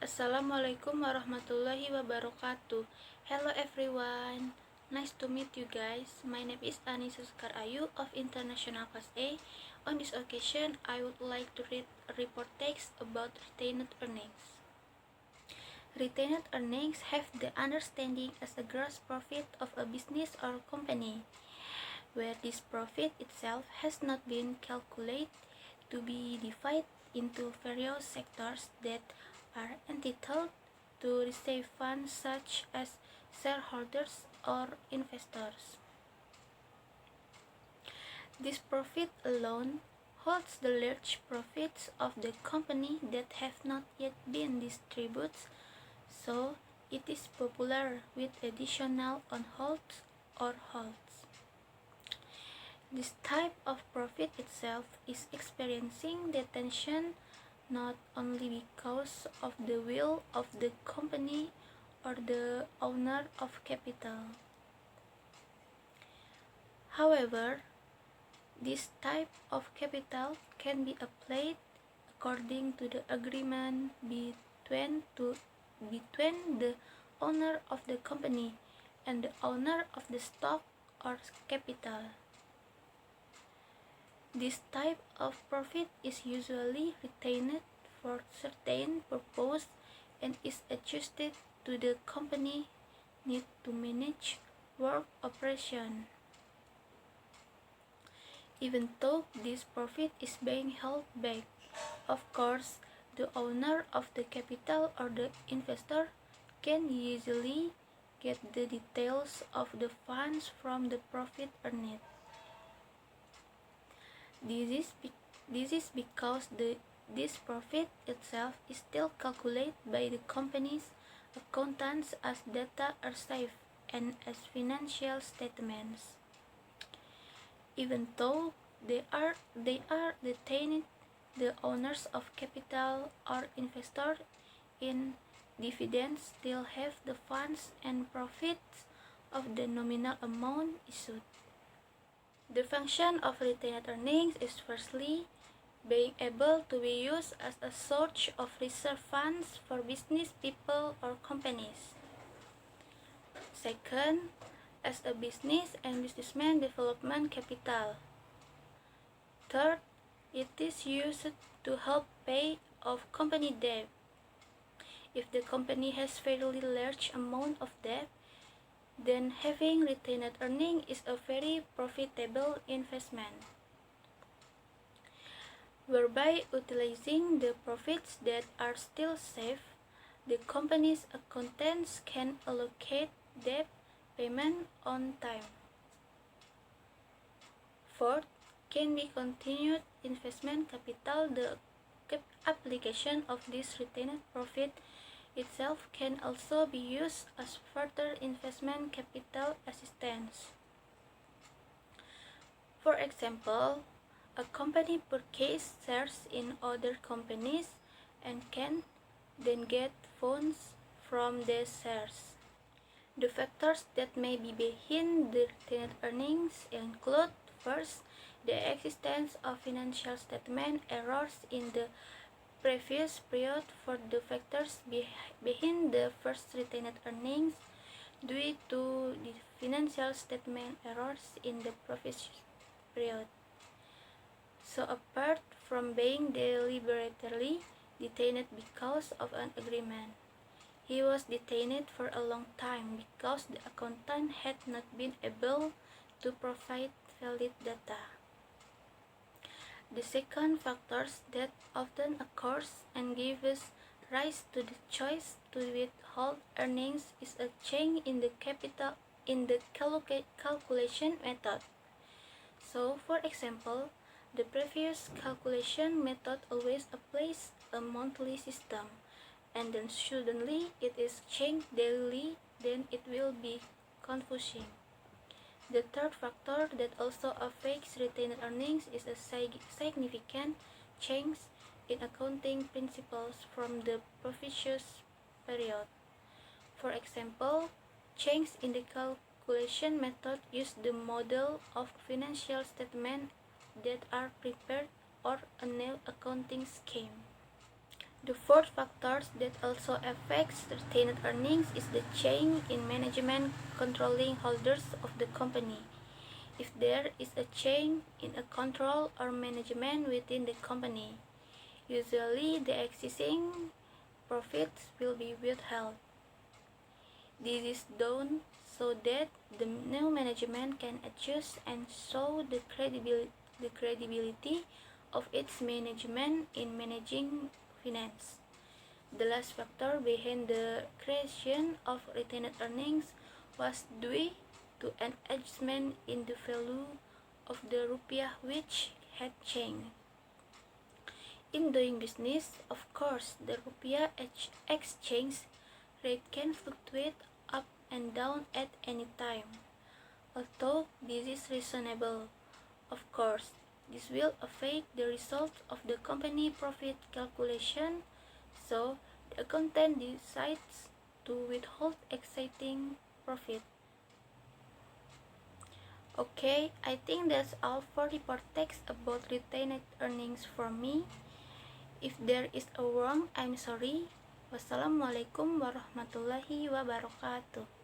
Assalamualaikum warahmatullahi wabarakatuh. Hello everyone, nice to meet you guys. My name is Annisa Sekar of International Class A. On this occasion, I would like to read a report text about retained earnings. Retained earnings have the understanding as a gross profit of a business or company, where this profit itself has not been calculated to be divided into various sectors that are entitled to receive funds such as shareholders or investors. This profit alone holds the large profits of the company that have not yet been distributed, so it is popular with additional on holds or holds. This type of profit itself is experiencing detention not only because of the will of the company or the owner of capital. However, this type of capital can be applied according to the agreement between the owner of the company and the owner of the stock or capital. This type of profit is usually retained for certain purpose and is adjusted to the company need to manage work operation. Even though this profit is being held back, of course, the owner of the capital or the investor can easily get the details of the funds from the profit earned. This is because this profit itself is still calculated by the company's accountants as data received and as financial statements. Even though they are retained, the owners of capital or investors in dividends still have the funds and profits of the nominal amount issued. The function of retained earnings is firstly being able to be used as a source of reserve funds for business people or companies. Second, as a business and businessman development capital. Third, it is used to help pay off company debt. If the company has fairly large amount of debt, then having retained earning is a very profitable investment, whereby utilizing the profits that are still safe, the company's accountants can allocate debt payment on time. Fourth, can be continued investment capital. The application of this retained profit itself can also be used as further investment capital assistance. For example, a company purchases shares in other companies and can then get funds from these shares. The factors that may be behind the retained earnings include: first, the existence of financial statement errors in the previous period. For the factors behind the first retained earnings due to the financial statement errors in the previous period. So apart from being deliberately detained because of an agreement, he was detained for a long time because the accountant had not been able to provide valid data. The second factor that often occurs and gives rise to the choice to withhold earnings is a change in the calculation method. So, for example, the previous calculation method always applies a monthly system, and then suddenly it is changed daily, then it will be confusing. The third factor that also affects retained earnings is a significant change in accounting principles from the previous period. For example, change in the calculation method used the model of financial statement that are prepared or a new accounting scheme. The fourth factor that also affects retained earnings is the change in management controlling holders of the company. If there is a change in a control or management within the company, usually the existing profits will be withheld. This is done so that the new management can adjust and show the credibility of its management in managing finance. The last factor behind the creation of retained earnings was due to an adjustment in the value of the rupiah which had changed. In doing business, of course, the rupiah exchange rate can fluctuate up and down at any time. Although this is reasonable, of course, this will affect the results of the company profit calculation, so the accountant decides to withhold exciting profit. Okay, I think that's all for report text about retained earnings from me. If there is a wrong, I'm sorry. Wassalamualaikum warahmatullahi wabarakatuh.